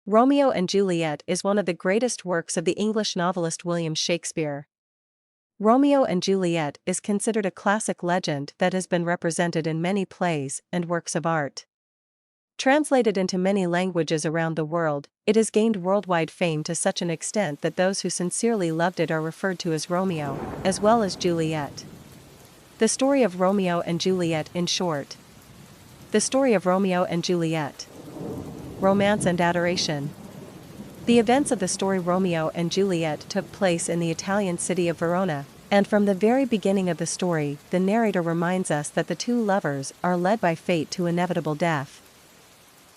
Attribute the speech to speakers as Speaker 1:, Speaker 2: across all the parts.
Speaker 1: Romeo and Juliet is one of the greatest works of the English novelist William Shakespeare. Romeo and Juliet is considered a classic legend that has been represented in many plays and works of art. Translated into many languages around the world, it has gained worldwide fame to such an extent that those who sincerely loved it are referred to as Romeo, as well as Juliet. The story of Romeo and Juliet in short. The story of Romeo and Juliet. Romance and adoration. The events of the story Romeo and Juliet took place in the Italian city of Verona, and from the very beginning of the story, the narrator reminds us that the two lovers are led by fate to inevitable death.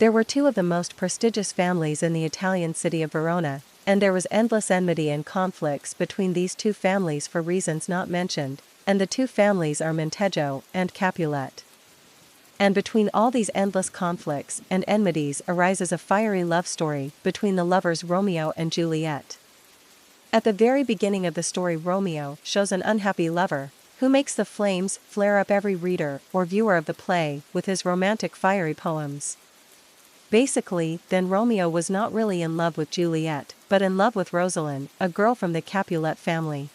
Speaker 1: There were two of the most prestigious families in the Italian city of Verona, and there was endless enmity and conflicts between these two families for reasons not mentioned, and the two families are Montejo and Capulet. And between all these endless conflicts and enmities arises a fiery love story between the lovers Romeo and Juliet. At the very beginning of the story, Romeo shows an unhappy lover, who makes the flames flare up every reader or viewer of the play with his romantic fiery poems. Basically, then Romeo was not really in love with Juliet, but in love with Rosalind, a girl from the Capulet family.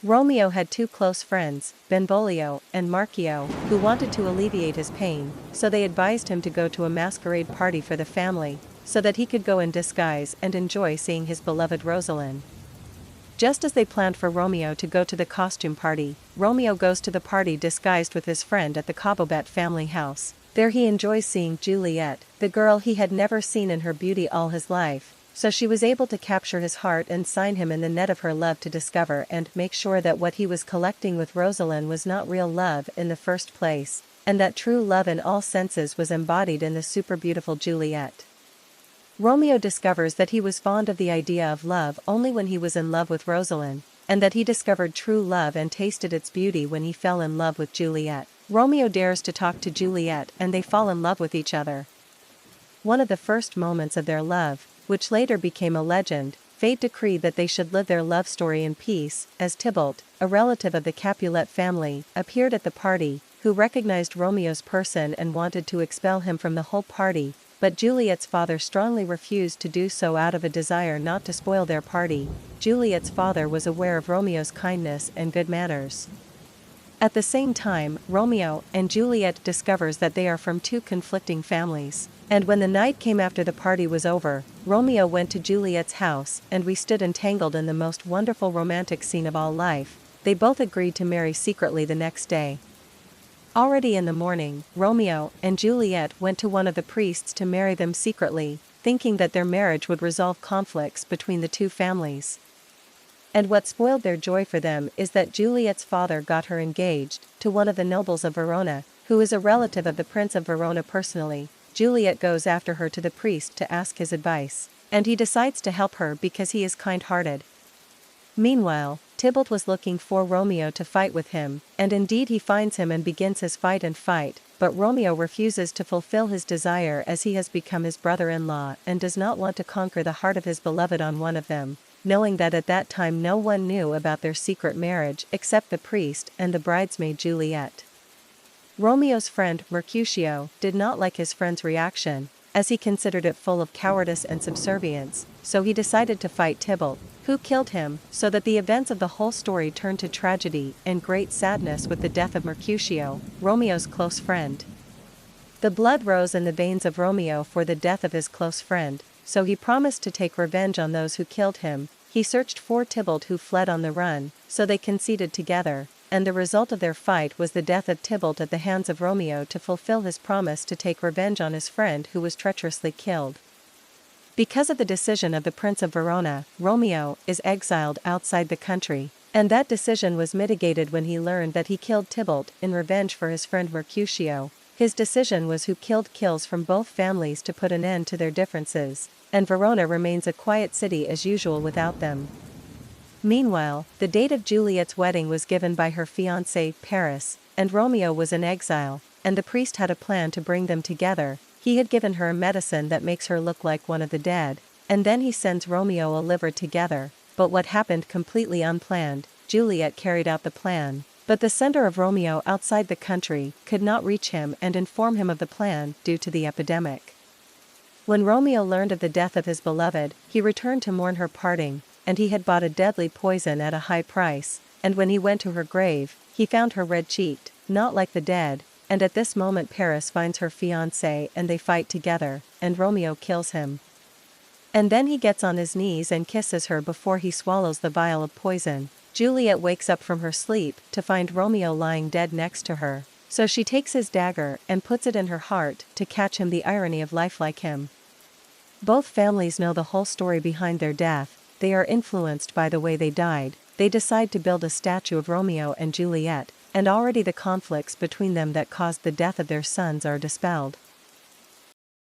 Speaker 1: Romeo had two close friends, Benvolio and Marchio, who wanted to alleviate his pain, so they advised him to go to a masquerade party for the family, so that he could go in disguise and enjoy seeing his beloved Rosalind. Just as they planned for Romeo to go to the costume party, Romeo goes to the party disguised with his friend at the Cabobet family house. There he enjoys seeing Juliet, the girl he had never seen in her beauty all his life. So she was able to capture his heart and sign him in the net of her love to discover and make sure that what he was collecting with Rosalind was not real love in the first place, and that true love in all senses was embodied in the super beautiful Juliet. Romeo discovers that he was fond of the idea of love only when he was in love with Rosalind, and that he discovered true love and tasted its beauty when he fell in love with Juliet. Romeo dares to talk to Juliet and they fall in love with each other. One of the first moments of their love, which later became a legend, fate decreed that they should live their love story in peace, as Tybalt, a relative of the Capulet family, appeared at the party, who recognized Romeo's person and wanted to expel him from the whole party, but Juliet's father strongly refused to do so out of a desire not to spoil their party. Juliet's father was aware of Romeo's kindness and good manners. At the same time, Romeo and Juliet discovers that they are from two conflicting families. And when the night came after the party was over, Romeo went to Juliet's house and we stood entangled in the most wonderful romantic scene of all life. They both agreed to marry secretly the next day. Already in the morning, Romeo and Juliet went to one of the priests to marry them secretly, thinking that their marriage would resolve conflicts between the two families. And what spoiled their joy for them is that Juliet's father got her engaged to one of the nobles of Verona, who is a relative of the Prince of Verona personally. Juliet goes after her to the priest to ask his advice, and he decides to help her because he is kind-hearted. Meanwhile, Tybalt was looking for Romeo to fight with him, and indeed he finds him and begins his fight, but Romeo refuses to fulfill his desire as he has become his brother-in-law and does not want to conquer the heart of his beloved on one of them, knowing that at that time no one knew about their secret marriage except the priest and the bridesmaid Juliet. Romeo's friend, Mercutio, did not like his friend's reaction, as he considered it full of cowardice and subservience, so he decided to fight Tybalt, who killed him, so that the events of the whole story turned to tragedy and great sadness with the death of Mercutio, Romeo's close friend. The blood rose in the veins of Romeo for the death of his close friend, so he promised to take revenge on those who killed him. He searched for Tybalt, who fled on the run, so they conceded together, and the result of their fight was the death of Tybalt at the hands of Romeo to fulfill his promise to take revenge on his friend who was treacherously killed. Because of the decision of the Prince of Verona, Romeo is exiled outside the country, and that decision was mitigated when he learned that he killed Tybalt in revenge for his friend Mercutio. His decision was who kills from both families to put an end to their differences, and Verona remains a quiet city as usual without them. Meanwhile, the date of Juliet's wedding was given by her fiancé, Paris, and Romeo was in exile, and the priest had a plan to bring them together. He had given her a medicine that makes her look like one of the dead, and then he sends Romeo a liver together, but what happened completely unplanned. Juliet carried out the plan, but the sender of Romeo outside the country could not reach him and inform him of the plan due to the epidemic. When Romeo learned of the death of his beloved, he returned to mourn her parting, and he had bought a deadly poison at a high price, and when he went to her grave, he found her red-cheeked, not like the dead, and at this moment Paris finds her fiancé and they fight together, and Romeo kills him. And then he gets on his knees and kisses her before he swallows the vial of poison. Juliet wakes up from her sleep to find Romeo lying dead next to her, so she takes his dagger and puts it in her heart to catch him. The irony of life like him. Both families know the whole story behind their death, they are influenced by the way they died, they decide to build a statue of Romeo and Juliet, and already the conflicts between them that caused the death of their sons are dispelled.